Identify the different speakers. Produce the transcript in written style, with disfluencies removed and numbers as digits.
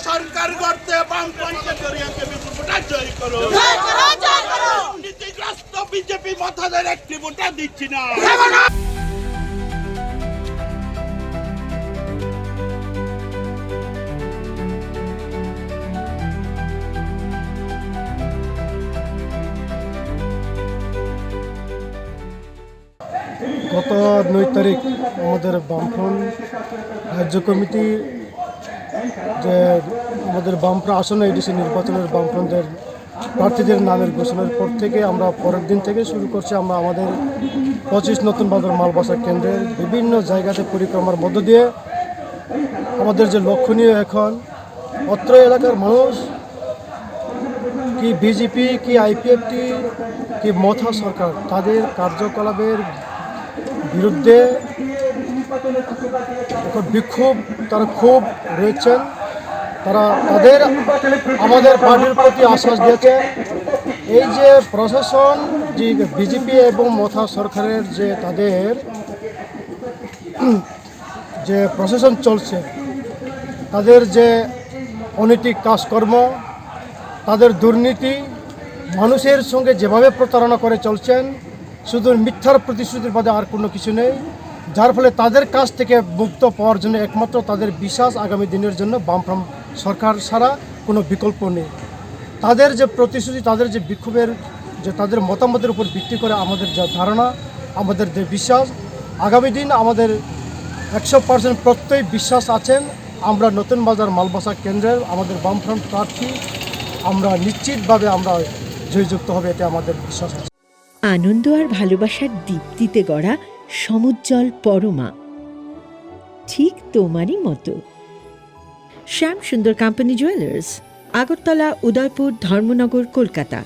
Speaker 1: সরকার করতে বামপন্থী জড়িয়াকে বিপুলটা জয় করো। নীতিগ্রস্ত বিজেপি মাথাদের একটি ভোটা দিচ্ছি না।
Speaker 2: গত 9 তারিখ আমাদের বামফ্রন্ট রাজ্য কমিটি যে আমাদের বামফ্রন্ট আসন্ন এডিসি নির্বাচনের বামফ্রন্টের প্রার্থীদের নামের ঘোষণার পর থেকে আমরা পরের দিন থেকে শুরু করছি আমরা আমাদের 25 নতুন বাজার মালবাসা কেন্দ্রের বিভিন্ন জায়গাতে পরিক্রমার মধ্য দিয়ে আমাদের যে লক্ষণীয় এখন অত্র এলাকার মানুষ কি বিজেপি কি আইপিএফটি কি মথা সরকার তাদের কার্যকলাপের বিরুদ্ধে এখন বিক্ষোভ তারা খুব রয়েছেন। তারা তাদের আমাদের পার্টির প্রতি আশ্বাস দিয়েছে এই যে প্রশাসন যে বিজেপি এবং মথা সরকারের যে তাদের যে প্রশাসন চলছে তাদের যে অনৈতিক কাজকর্ম তাদের দুর্নীতি মানুষের সঙ্গে যেভাবে প্রতারণা করে চলছেন শুধু মিথ্যার প্রতিশ্রুতির বাদে আর কোনো কিছু নেই, যার ফলে তাদের কাছ থেকে মুক্ত পাওয়ার জন্য একমাত্র তাদের বিশ্বাস আগামী দিনের জন্য বামফ্রন্ট সরকার ছাড়া কোনো বিকল্প নেই। তাদের যে প্রতিশ্রুতি তাদের যে বিক্ষোভের যে তাদের মতামতের উপর ভিত্তি করে আমাদের যা ধারণা আমাদের যে বিশ্বাস আগামী দিন আমাদের 100% প্রত্যয় বিশ্বাস আছেন আমরা নতুন বাজার মালবাসা কেন্দ্রের আমাদের বামফ্রন্ট প্রার্থী আমরা নিশ্চিতভাবে আমরা জয়যুক্ত হবে এতে আমাদের বিশ্বাস আছে।
Speaker 3: আনন্দ আর ভালোবাসার দীপ্তিতে গড়া সমুজ্জ্বল পরমা ঠিক তোমারই মতো। শ্যাম সুন্দর কোম্পানি জুয়েলার্স, আগরতলা, উদয়পুর, ধর্মনগর, কলকাতা।